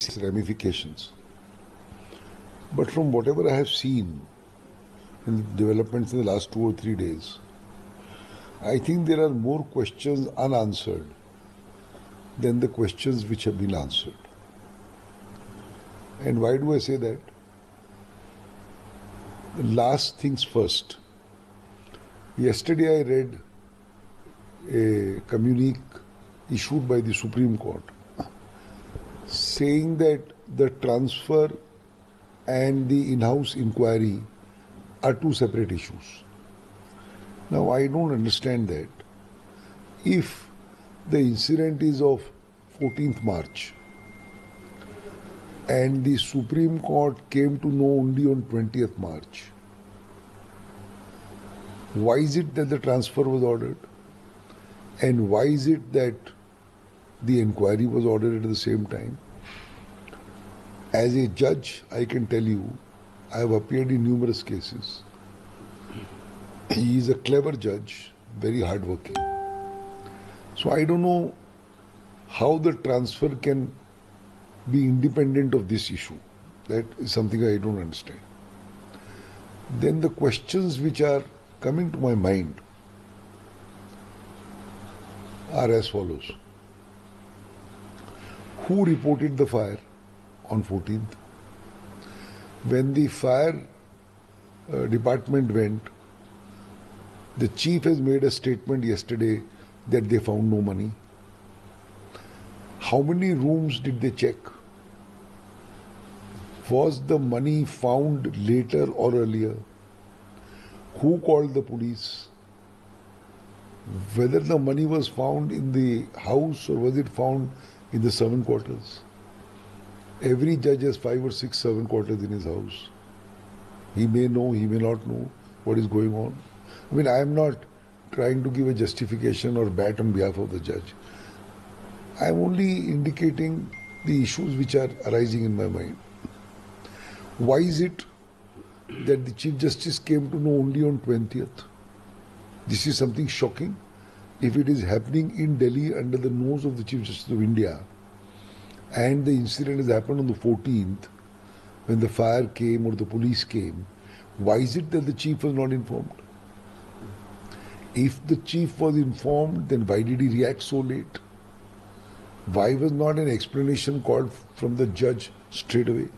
ramifications. But from whatever I have seen in the developments in the last 2 or 3 days, I think there are more questions unanswered than the questions which have been answered. And why do I say that? Last things first. Yesterday I read a communique issued by the Supreme Court saying that the transfer and the in-house inquiry are two separate issues. Now I don't understand that. If the incident is of 14th March and the Supreme Court came to know only on 20th March, why is it that the transfer was ordered? And why is it that the inquiry was ordered at the same time? As a judge, I can tell you, I have appeared in numerous cases. He is a clever judge, very hardworking. So I don't know how the transfer can be independent of this issue. That is something I don't understand. Then the questions which are coming to my mind are as follows. Who reported the fire on 14th? When the fire department went, the chief has made a statement yesterday that they found no money. How many rooms did they check? Was the money found later or earlier? Who called the police? Whether the money was found in the house or was it found in the servant quarters? Every judge has 5 or 6 servant quarters in his house. He may know, he may not know what is going on. I mean, I am not trying to give a justification or bat on behalf of the judge. I am only indicating the issues which are arising in my mind. Why is it that the Chief Justice came to know only on 20th? This is something shocking. If it is happening in Delhi under the nose of the Chief Justice of India, and the incident has happened on the 14th, when the fire came or the police came, why is it that the chief was not informed? If the chief was informed, then why did he react so late? Why was not an explanation called from the judge straight away?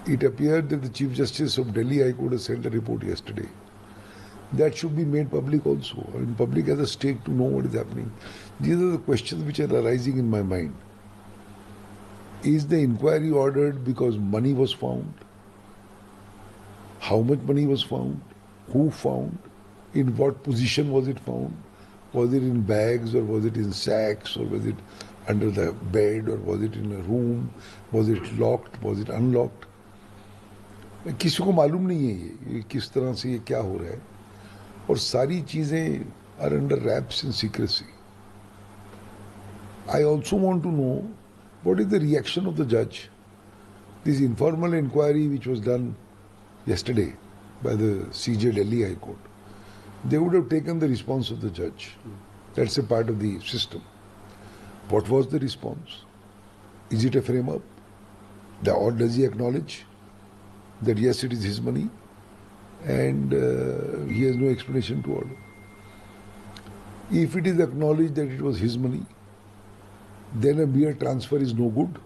It appeared that the Chief Justice of Delhi High Court has sent a report yesterday. That should be made public also. I mean, public has a stake to know what is happening. These are the questions which are arising in my mind. Is the inquiry ordered because money was found? How much money was found? Who found? In what position was it found? Was it in bags or was it in sacks or was it under the bed or was it in a room? Was it locked? Was it unlocked? किसी को मालूम नहीं है ये किस तरह से ये क्या हो रहा है और सारी चीजें are under wraps in secrecy. I also want to know what is the reaction of the judge. This informal inquiry which was done yesterday by the CJ Delhi High Court, they would have taken the response of the judge. That's a part of the system. What was the response? Is it a frame-up? Or does he acknowledge that yes, it is his money and he has no explanation to order? If it is acknowledged that it was his money, then a mere transfer is no good.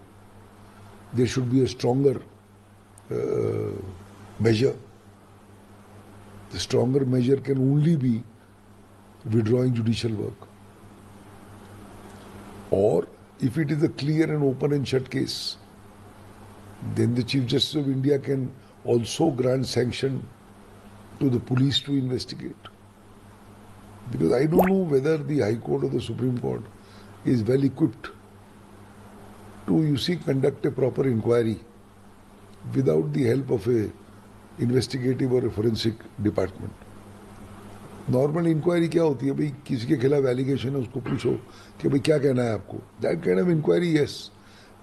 There should be a stronger measure. The stronger measure can only be withdrawing judicial work. Or if it is a clear and open and shut case, then the Chief Justice of India can also grant sanction to the police to investigate. Because I don't know whether the High Court or the Supreme Court is well equipped to, conduct a proper inquiry without the help of a investigative or a forensic department. Normal inquiry क्या होती है भाई किसी के खिलाफ allegation है उसको पूछो कि भाई क्या कहना है आपको that kind of inquiry yes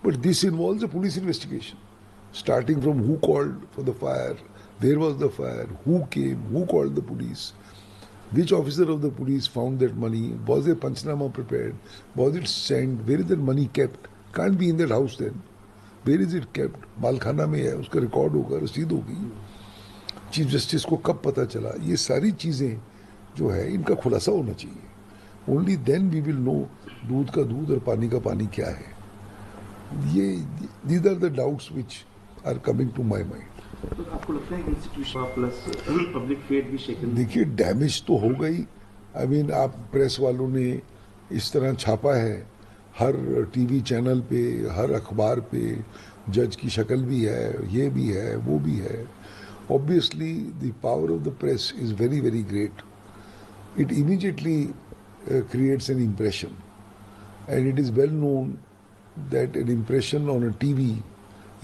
but this involves a police investigation starting from who called for the fire, where was the fire, who came, who called the police, which officer of the police found that money, was a panchnama prepared, was it sent, where is that money kept, can't be in that house then. Where is it kept? मालखाना में है, उसका record होगा, रसीद होगी. Chief justice को कब पता चला? ये सारी चीज़ें जो है इनका खुलासा होना चाहिए. Only then we will know दूध का दूध और पानी का पानी क्या है. ये these are the doubts which are coming to my mind. तो आपको लगता है कि इंस्टीट्यूशन प्लस पब्लिक फेथ भी शेकन? देखिए, डैमेज तो हो गई. आई मीन, आप प्रेस वालों ने इस तरह छापा है, हर टीवी चैनल पे, हर अखबार पे जज की शक्ल भी है, ये भी है, वो भी है. Obviously the power of the press is very very great. It immediately creates an impression, and it is well known that an impression on a TV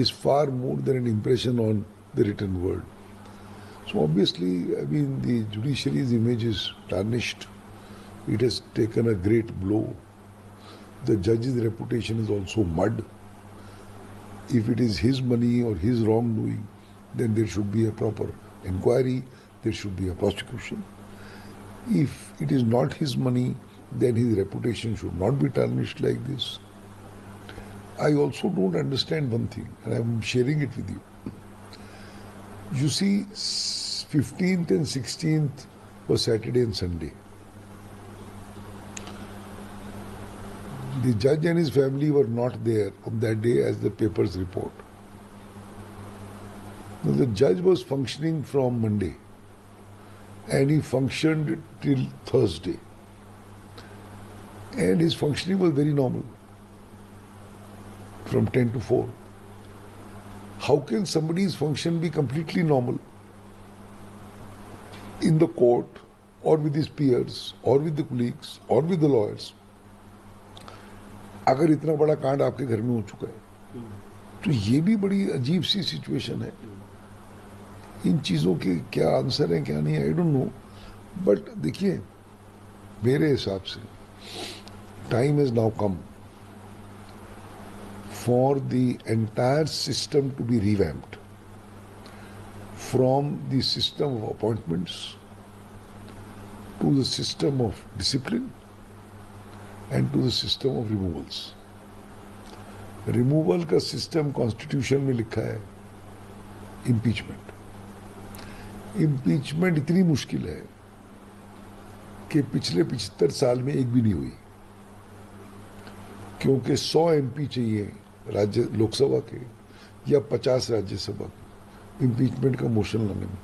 is far more than an impression on the written word. So obviously, I mean, the judiciary's image is tarnished. It has taken a great blow. The judge's reputation is also mud. If it is his money or his wrongdoing, then there should be a proper inquiry, there should be a prosecution. If it is not his money, then his reputation should not be tarnished like this. I also don't understand one thing, and I'm sharing it with you. You see, 15th and 16th was Saturday and Sunday. The judge and his family were not there on that day as the papers report. Now, the judge was functioning from Monday, and he functioned till Thursday, and his functioning was very normal from 10 to 4. How can somebody's function be completely normal in the court or with his peers or with the colleagues or with the lawyers? अगर इतना बड़ा कांड आपके घर में हो चुका है तो ये भी बड़ी अजीब सी सिचुएशन है. इन चीज़ों के क्या आंसर हैं, क्या नहीं है, आई डोंट नो. बट देखिए, मेरे हिसाब से time is now come for the entire system to be revamped, from the system of appointments to the system of discipline and to the system of removals. Removal का system constitution में लिखा है impeachment. Impeachment इतनी मुश्किल है कि पिछले 75 साल में एक भी नहीं हुई, क्योंकि 100 MP चाहिए राज्य लोकसभा के या 50 राज्यसभा के इम्पीचमेंट का मोशन लाने में.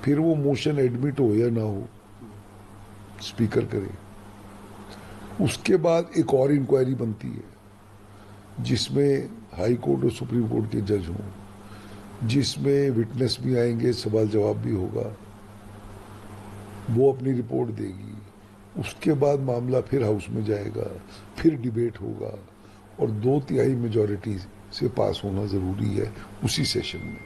फिर वो मोशन एडमिट हो या ना हो, स्पीकर करे. उसके बाद एक और इंक्वायरी बनती है जिसमें हाई कोर्ट और सुप्रीम कोर्ट के जज हों, जिसमें विटनेस भी आएंगे, सवाल जवाब भी होगा, वो अपनी रिपोर्ट देगी. उसके बाद मामला फिर हाउस में जाएगा, फिर डिबेट होगा, और 2/3 मेजॉरिटी से पास होना ज़रूरी है उसी सेशन में.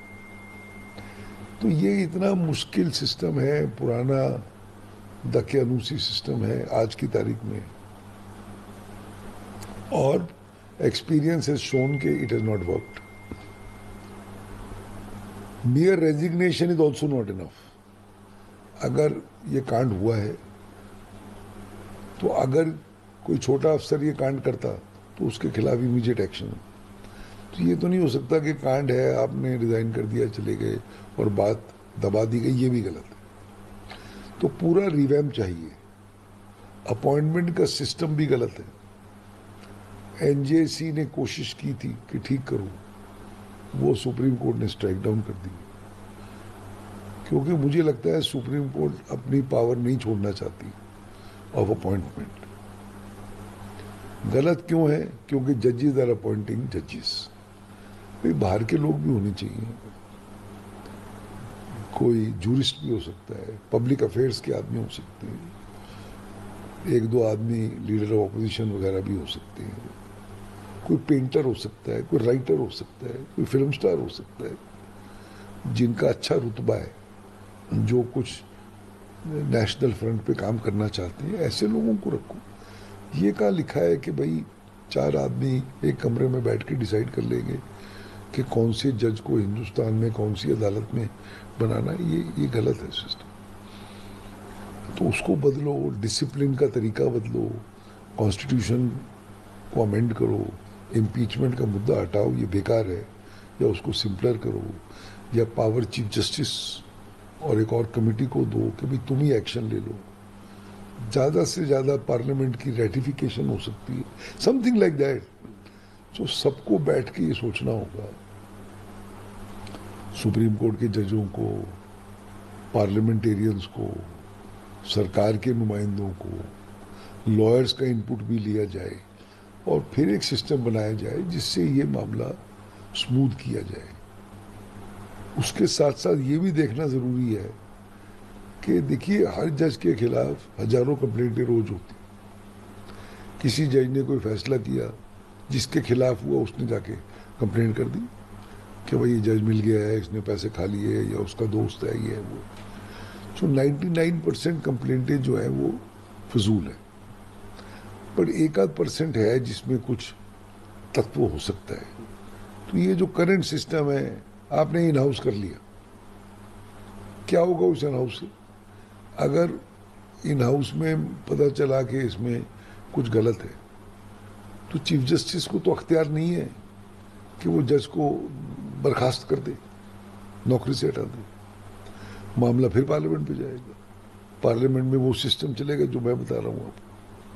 तो ये इतना मुश्किल सिस्टम है, पुराना दकियानूसी सिस्टम है आज की तारीख में, और एक्सपीरियंस हैज शोन के it has not worked. mere resignation is also not enough. अगर ये कांड हुआ है तो अगर कोई छोटा अफसर ये कांड करता तो उसके खिलाफ इमीडिएट एक्शन. तो ये तो नहीं हो सकता कि कांड है, आपने रिजाइन कर दिया, चले गए और बात दबा दी गई. ये भी गलत है. तो पूरा रिवैम्प चाहिए. अपॉइंटमेंट का सिस्टम भी गलत है. एनजेसी ने कोशिश की थी कि ठीक करूं, वो सुप्रीम कोर्ट ने स्ट्राइक डाउन कर दी, क्योंकि मुझे लगता है सुप्रीम कोर्ट अपनी पावर नहीं छोड़ना चाहती ऑफ अपॉइंटमेंट. गलत क्यों है? क्योंकि जजेस आर अपॉइंटिंग जजेस. भाई बाहर के लोग भी होने चाहिए, कोई जूरिस्ट भी हो सकता है, पब्लिक अफेयर्स के आदमी हो सकते हैं, 1-2 आदमी लीडर ऑफ अपोजिशन वगैरह भी हो सकते हैं, कोई पेंटर हो सकता है, कोई राइटर हो सकता है, कोई फिल्म स्टार हो सकता है, जिनका अच्छा रुतबा है, जो कुछ नेशनल फ्रंट पे काम करना चाहते हैं. ऐसे लोगों को रखो. ये कहाँ लिखा है कि भाई 4 आदमी एक कमरे में बैठ के डिसाइड कर लेंगे कि कौन से जज को हिंदुस्तान में कौन सी अदालत में बनाना है. ये गलत है सिस्टम. तो उसको बदलो, डिसिप्लिन का तरीका बदलो, कॉन्स्टिट्यूशन को अमेंड करो, इम्पीचमेंट का मुद्दा हटाओ, ये बेकार है, या उसको सिंपलर करो, या पावर चीफ जस्टिस और एक और कमेटी को दो कि भाई तुम ही एक्शन ले लो, ज़्यादा से ज़्यादा पार्लियामेंट की रेटिफिकेशन हो सकती है, समथिंग लाइक दैट। तो सबको बैठ के ये सोचना होगा, सुप्रीम कोर्ट के जजों को, पार्लियामेंटेरियंस को, सरकार के नुमाइंदों को, लॉयर्स का इनपुट भी लिया जाए और फिर एक सिस्टम बनाया जाए जिससे ये मामला स्मूथ किया जाए। उसके साथ साथ ये भी देखना ज़रूरी है कि देखिए हर जज के खिलाफ हजारों कंप्लेंटें रोज होती। किसी जज ने कोई फैसला किया, जिसके खिलाफ हुआ उसने जाके कंप्लेंट कर दी कि भाई ये जज मिल गया है, इसने पैसे खा लिए, या उसका दोस्त है, ये है वो। तो 99% कंप्लेंटें जो है वो फजूल है, पर 1-8% है जिसमें कुछ तत्व हो सकता है। तो ये जो करंट सिस्टम है, आपने इन हाउस कर लिया, क्या होगा उस इन हाउस से? अगर इन हाउस में पता चला कि इसमें कुछ गलत है, तो चीफ जस्टिस को तो अख्तियार नहीं है कि वो जज को बर्खास्त कर दे, नौकरी से हटा दे। मामला फिर पार्लियामेंट पे जाएगा, पार्लियामेंट में वो सिस्टम चलेगा जो मैं बता रहा हूँ आपको,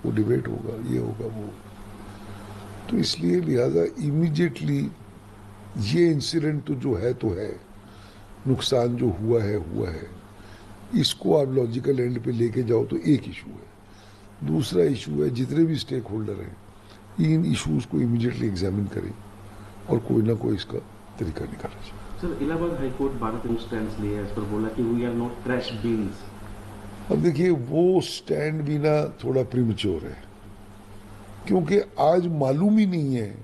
वो डिबेट होगा, ये होगा, वो। तो इसलिए लिहाजा इमीडिएटली ये इंसिडेंट तो है, नुकसान जो हुआ है, इसको आप लॉजिकल एंड पे लेके जाओ तो एक इशू है। दूसरा इशू है जितने भी स्टेक होल्डर हैं, इन इश्यूज को इमीडिएटली एग्जामिन करें और कोई ना कोई इसका तरीका निकाला जाए। सर, इलाहाबाद हाई कोर्ट 12 दिन स्टैंड लिया है, इस पर बोला कि we are not trash bins. अब देखिए वो स्टैंड भी ना थोड़ा प्रीमेच्योर है, क्योंकि आज मालूम ही नहीं है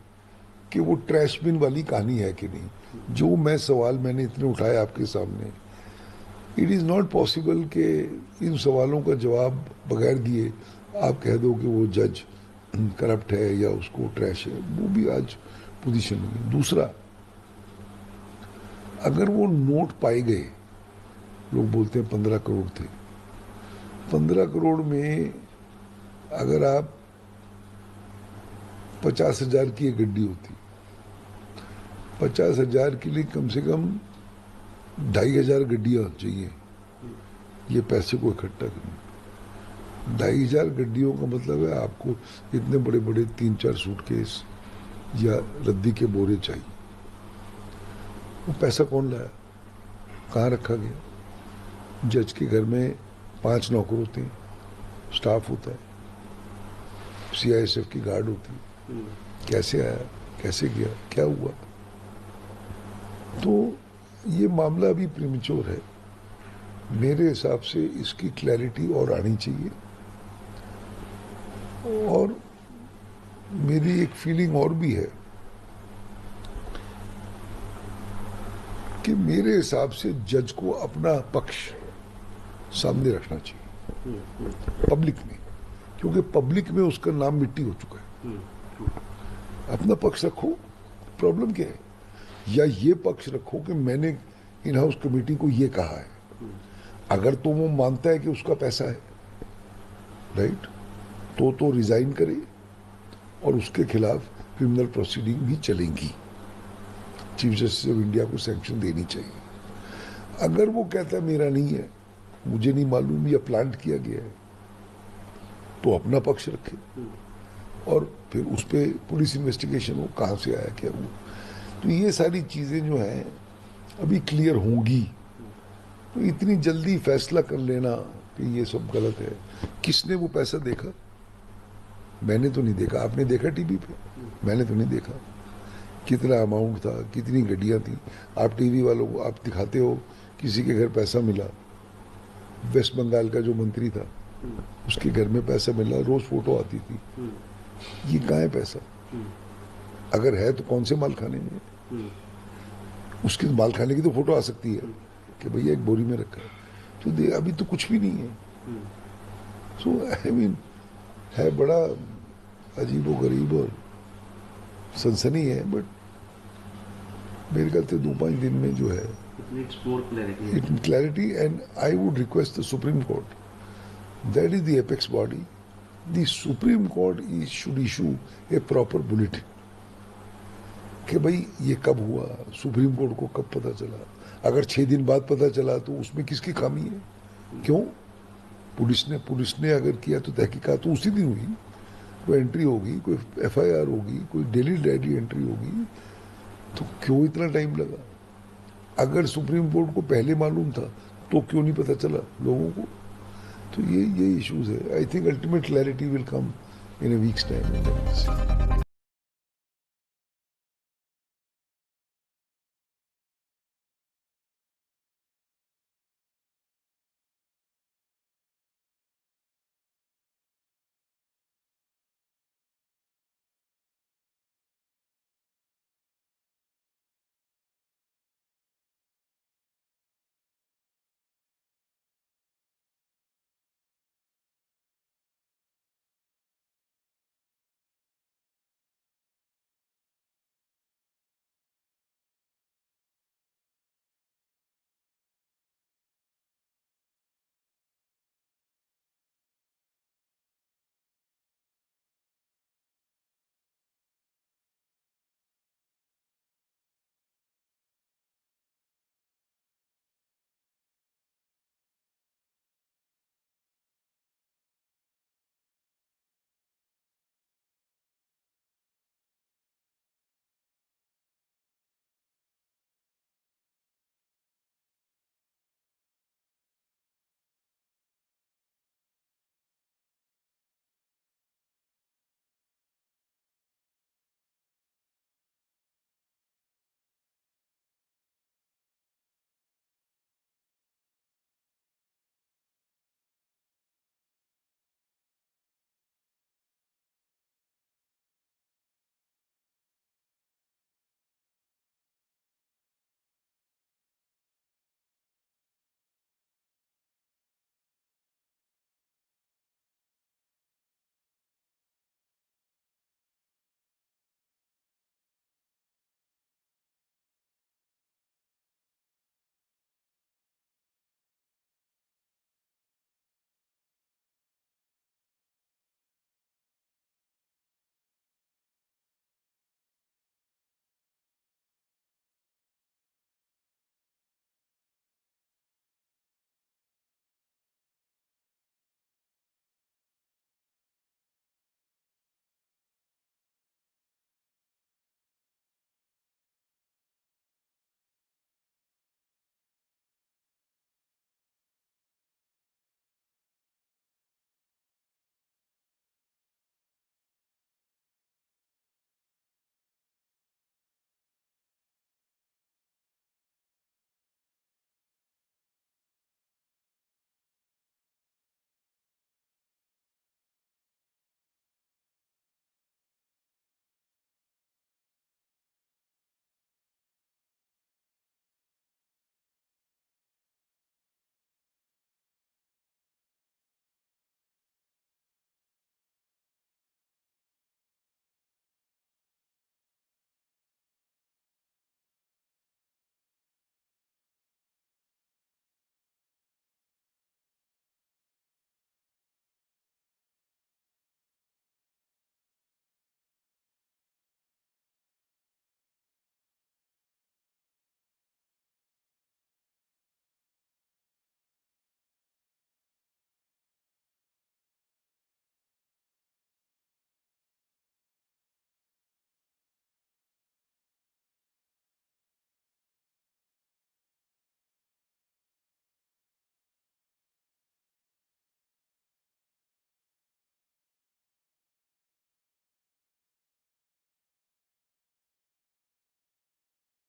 कि वो ट्रैश बिन वाली कहानी है कि नहीं। जो मैं सवाल मैंने इतने उठाए आपके सामने, इट इज़ नॉट पॉसिबल कि इन सवालों का जवाब बगैर दिए आप कह दो कि वो जज करप्ट है या उसको ट्रैश है। वो भी आज पोजीशन नहीं है। दूसरा, अगर वो नोट पाए गए, लोग बोलते हैं 15 करोड़ थे, 15 करोड़ में अगर आप 50,000 की एक गड्डी होती, 50,000 के लिए कम से कम 2,500 गड्डियाँ चाहिए ये पैसे को इकट्ठा करने। 2,500 गड्डियों का मतलब है आपको इतने बड़े बड़े 3-4 सूटकेस या रद्दी के बोरे चाहिए। वो पैसा कौन लाया, कहाँ रखा गया? जज के घर में 5 नौकर होते हैं, स्टाफ होता है, CISF की गार्ड होती है। कैसे आया, कैसे गया, क्या हुआ? तो ये मामला अभी प्रीमेच्योर है। मेरे हिसाब से इसकी क्लैरिटी और आनी चाहिए। और मेरी एक फीलिंग और भी है कि मेरे हिसाब से जज को अपना पक्ष सामने रखना चाहिए पब्लिक में, क्योंकि पब्लिक में उसका नाम मिट्टी हो चुका है। अपना पक्ष रखो, प्रॉब्लम क्या है? या ये पक्ष रखो कि मैंने इन हाउस कमेटी को ये कहा है, अगर तो वो मानता है कि उसका पैसा है, राइट, तो रिजाइन करे और उसके खिलाफ क्रिमिनल प्रोसीडिंग भी चलेंगी। चीफ जस्टिस ऑफ इंडिया को सैंक्शन देनी चाहिए। अगर वो कहता है मेरा नहीं है, मुझे नहीं मालूम या प्लांट किया गया है, तो अपना पक्ष रखे और फिर उस पर पुलिस इन्वेस्टिगेशन हो, कहाँ से आया, क्या हुआ। तो ये सारी चीज़ें जो हैं अभी क्लियर होंगी। तो इतनी जल्दी फैसला कर लेना कि ये सब गलत है, किसने वो पैसा देखा? मैंने तो नहीं देखा, आपने देखा टीवी पे? मैंने तो नहीं देखा। कितना अमाउंट था, कितनी गड्डियाँ थी? आप टीवी वालों को आप दिखाते हो किसी के घर पैसा मिला, वेस्ट बंगाल का जो मंत्री था उसके घर में पैसा मिला, रोज फोटो आती थी। ये कहाँ है पैसा? अगर है तो कौन से माल खाने में? उसके माल खाने की तो फोटो आ सकती है कि भैया एक बोरी में रखा है, तो अभी तो कुछ भी नहीं है। सो आई मीन है बड़ा अजीब व गरीब और सनसनी है, बट मेरे ख्याल से 2-5 दिन में जो है clarity, and I would request the Supreme Court, that is the apex body, the Supreme Court should issue a proper bulletin कि भाई ये कब हुआ, सुप्रीम कोर्ट को कब पता चला? अगर 6 दिन बाद पता चला तो उसमें किसकी खामी है? क्यों? पुलिस ने अगर किया तो तहकीकात तो उसी दिन हुई, कोई एंट्री होगी, कोई एफआईआर होगी, कोई डेली डायरी एंट्री होगी, तो क्यों इतना टाइम लगा? अगर सुप्रीम कोर्ट को पहले मालूम था तो क्यों नहीं पता चला लोगों को? तो ये इश्यूज है. I think ultimate clarity will come in a weeks time.